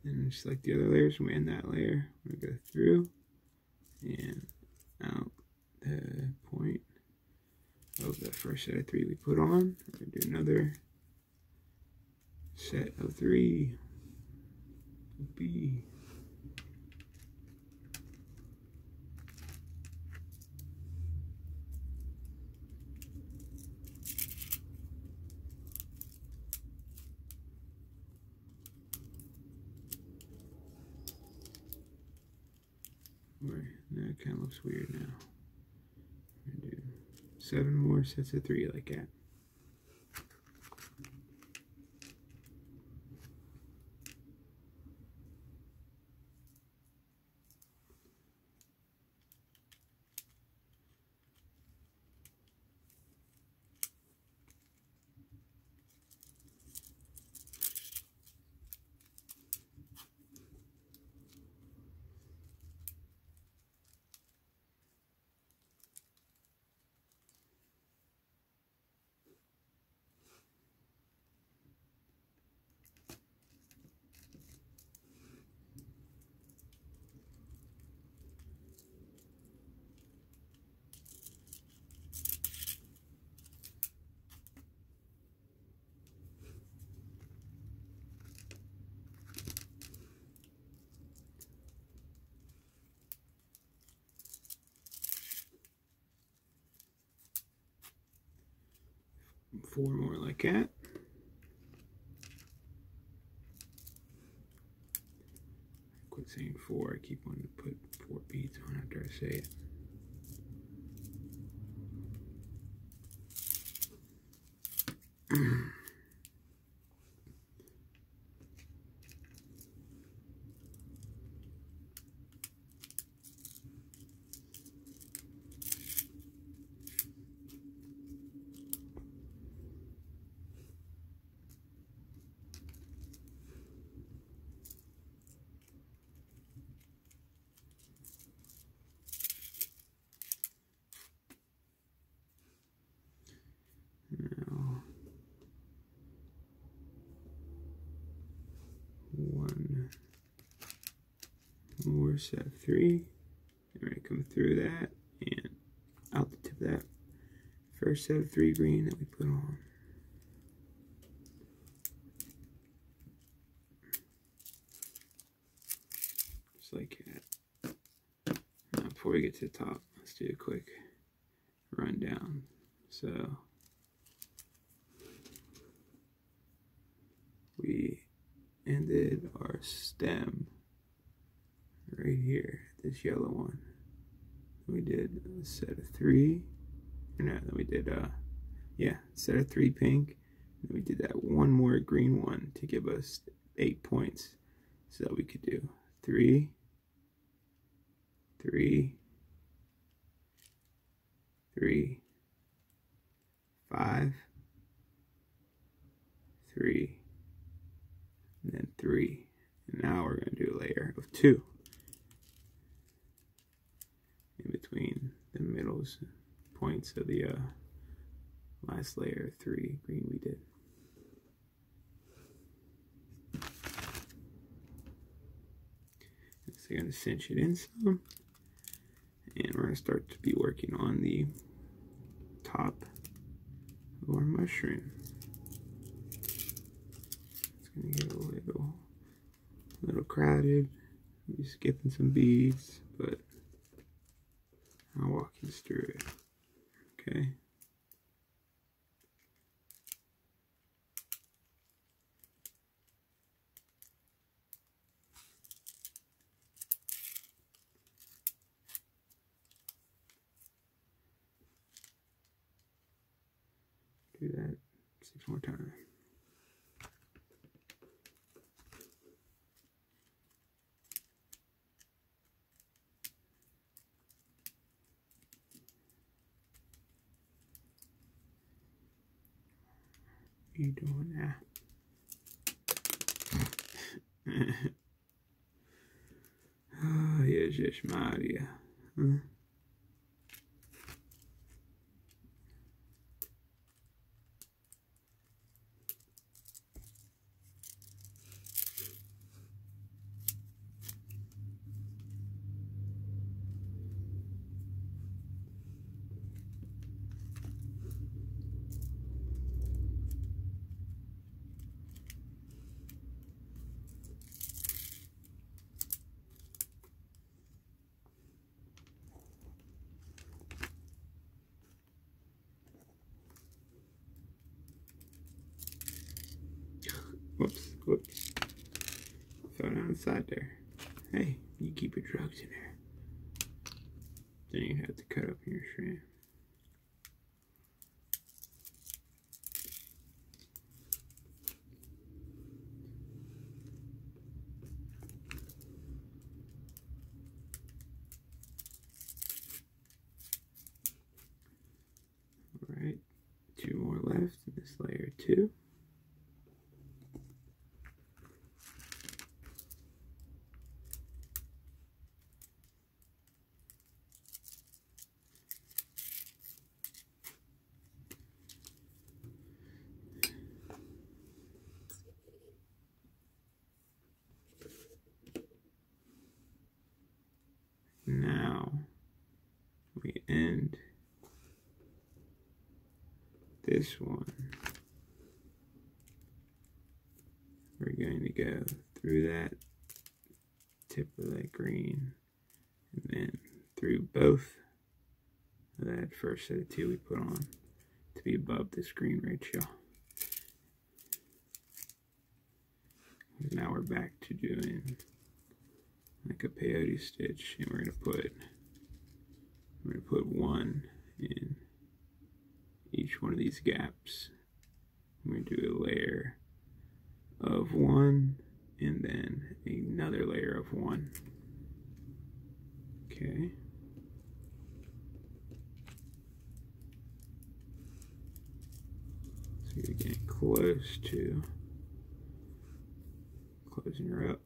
And just like the other layers, we end that layer. We're gonna go through and out the point of the first set of 3 we put on. We're gonna do another set of 3. B. That kind of looks weird now. We're gonna do 7 more sets of 3 like that. Four more like that. Quit saying 4. I keep wanting to put 4 beads on after I say it. Now, 1 more set of 3. And we're going to come through that and out the tip of that first set of 3 green that we put on. Just like that. Now, before we get to the top, let's do a quick rundown. So, we ended our stem right here, this yellow one. We did a set of 3, or no, then we did set of 3 pink, and we did that one more green one to give us 8 points, so that we could do 3, 3, 3, 5, 3, and then 3. And now we're going to do a layer of 2 in between the middles points of the last layer of 3 green we did. So I'm going to cinch it in some, and we're going to start to be working on the top of our mushroom. It's going to get a little crowded. I'm skipping some beads, but I'll walk you through it. Okay. Do that 6 more times. What are you doing now? Oh, Jezus Maria. Huh? Whoops, whoops. Fell down the side there. Hey, you keep your drugs in there. Then you have to cut up your shrimp. Alright, 2 more left in this layer 2. Now we end this one. We're going to go through that tip of that green and then through both of that first set of 2 we put on to be above this green ratio. Now we're back to doing like a peyote stitch, and we're gonna put 1 in each one of these gaps. We're gonna do a layer of 1 and then another layer of 1. Okay. So you're getting close to closing her up.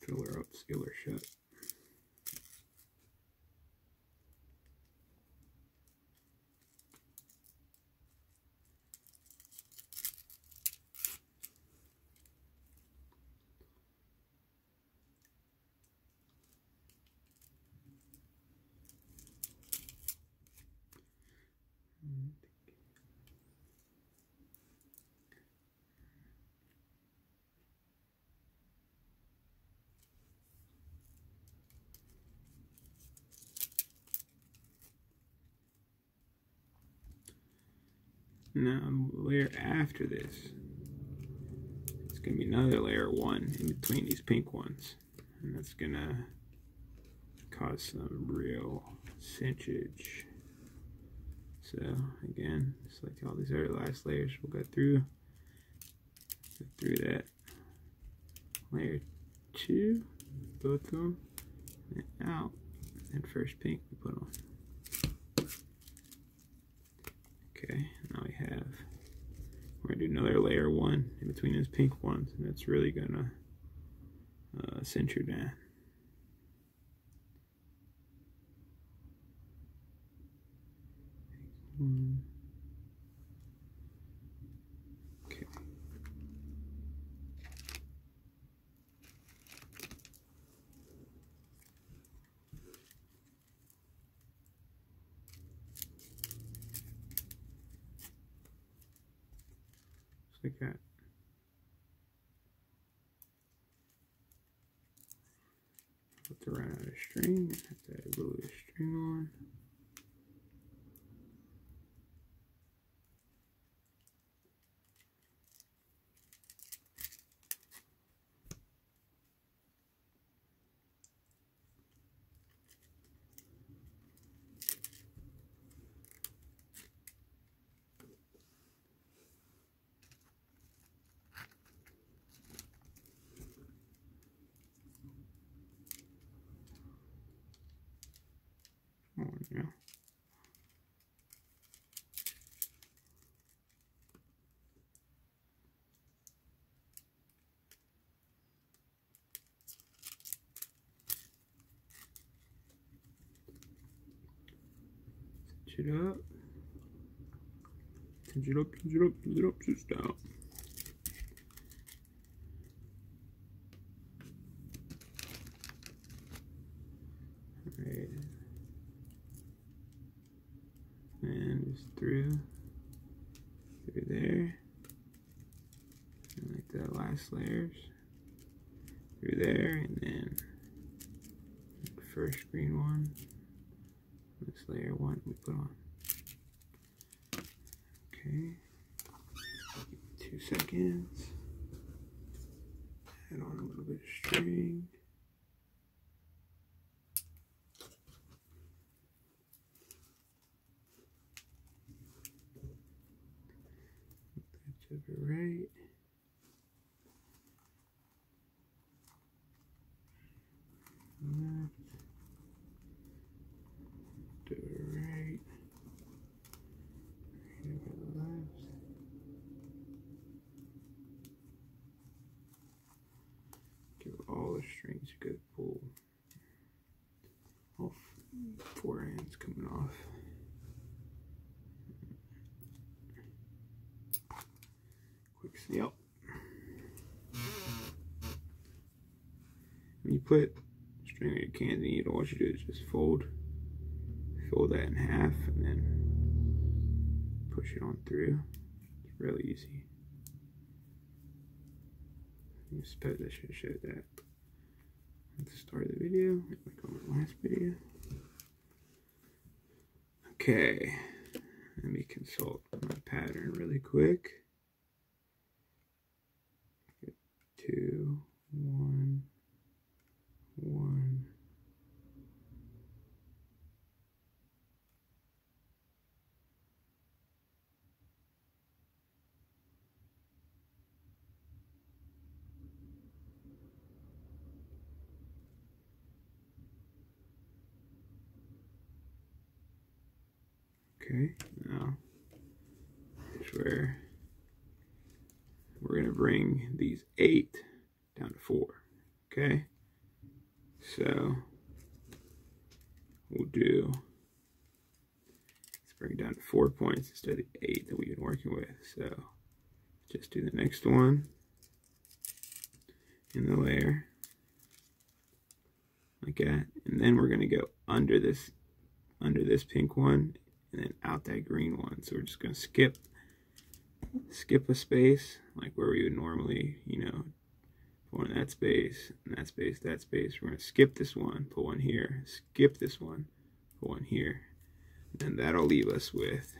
Fill her up, seal her shut. Now, the layer after this, it's going to be another layer 1 in between these pink ones. And that's going to cause some real cinchage. So, again, just like all these other last layers, we'll go through that. Layer 2, both of them, and out. And first pink we put on. Okay, now we're gonna do another layer 1 in between those pink ones, and that's really gonna cinch her down. Okay. Like that. Have to run out of string, have to add a little bit of string on. Oh, yeah. Cinch it up. Cinch it up, cinch it up, cinch it up, cinch it down. Alright. And just through through there, and like the last layers through there, and then the first green one, this layer one we put on. Okay, 2 seconds. Add on a little bit of string. To the right. Left. To the right. To the left. Give all the strings a good pull. All 4 ends coming off. Quick snap. When you put string on your Kandi, all you do is just fold that in half and then push it on through. It's really easy. I suppose I should have showed that at the start of the video, like on my last video. Okay, let me consult my pattern really quick. 2, 1, 1. Okay, now here's where we're going to bring these 8 down to 4. Okay, so we'll do, let's bring it down to 4 points instead of the 8 that we've been working with. So just do the next one in the layer like that, and then we're going to go under this pink one and then out that green one. So we're just going to skip a space, like where we would normally, you know, put in that space, and that space, that space. We're going to skip this one, put one here, skip this one, put one here, and that'll leave us with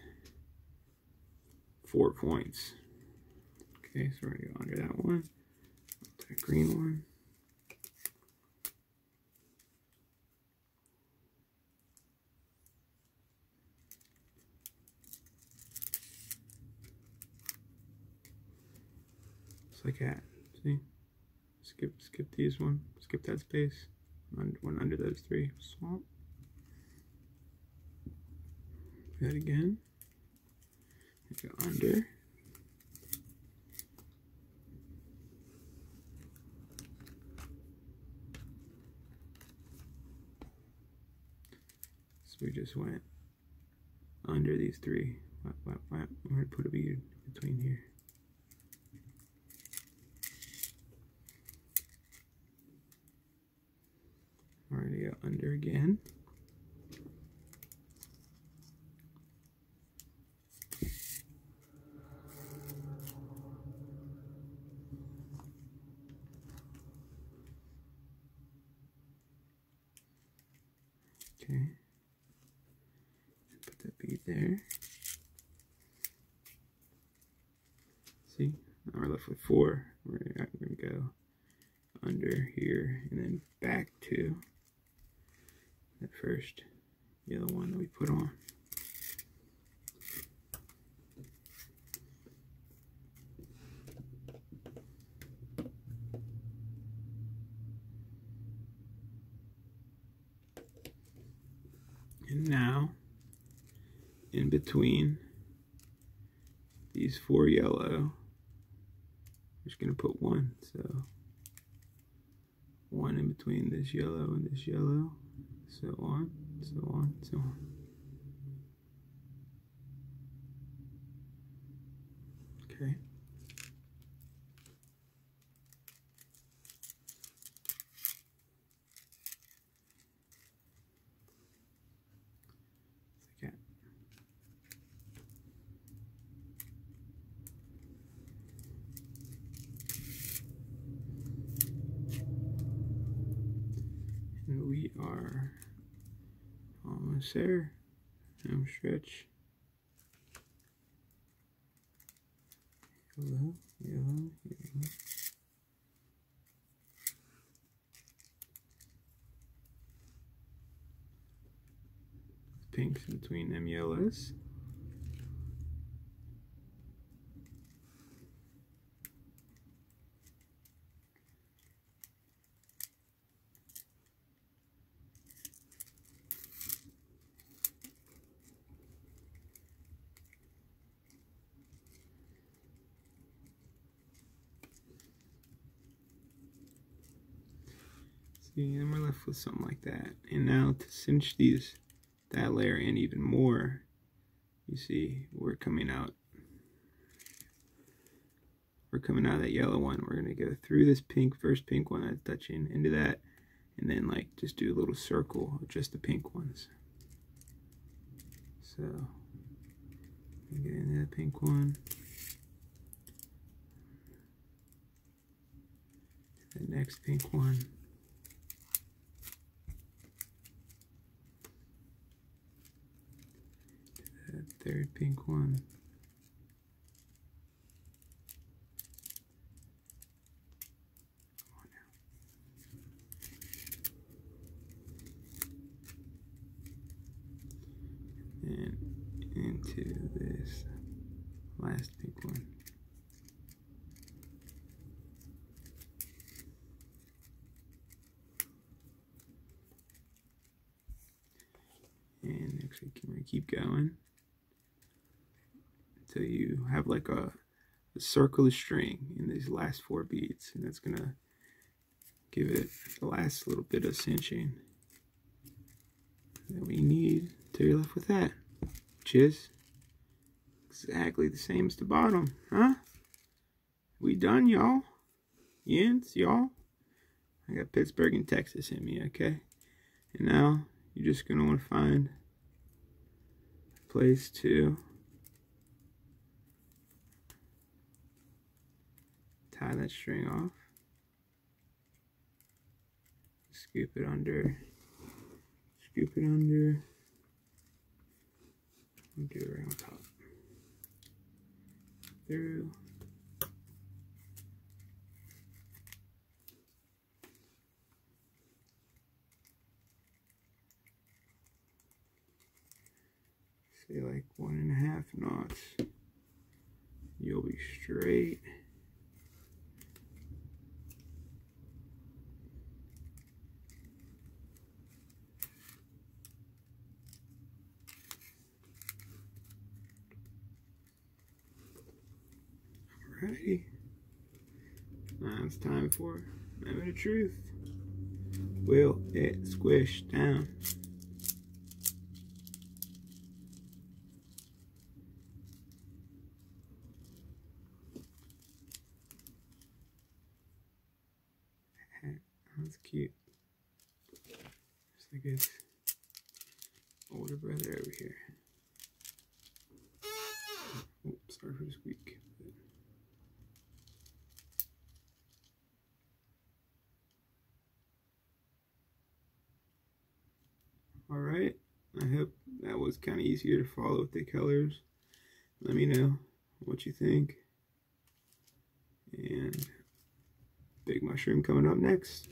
4 points. Okay, so we're going to go under that one, that green one. Just like that, see? Skip these one, skip that space, one under those 3, swap. Do that again, go under. So we just went under these 3, we're going to put a bead between here. We're going to go under again. Okay. Put that bead there. See? Now we're left with 4. We're going to go under here and then back to that first yellow one that we put on. And now, in between these 4 yellow, we're just going to put 1. So 1 in between this yellow and this yellow. So on, so on, so on. Okay. Like that. are almost there. Home stretch. Yellow, yellow, yellow. Pinks in between them yellows. See, and we're left with something like that. And now to cinch that layer in even more, you see we're coming out of that yellow one. We're gonna go through this first pink one that's touching into that, and then like just do a little circle of just the pink ones. So get into that pink one. The next pink one. That third pink one. And into this last pink one. And actually, can we keep going until you have like a circular string in these last 4 beads, and that's gonna give it the last little bit of cinching that we need till you're left with that, which is exactly the same as the bottom, huh? We done, y'all? Yinz, y'all? I got Pittsburgh and Texas in me, okay? And now you're just gonna want to find a place to tie that string off. Scoop it under. Scoop it under. And do it right on top. Through. Say like 1.5 knots. You'll be straight. Alrighty. Now it's time for Moment of Truth. Will it squish down? That's cute. Just like his older brother over here. Oh, sorry for the squeak. Alright, I hope that was kind of easier to follow with the colors. Let me know what you think. And Big Mushroom coming up next.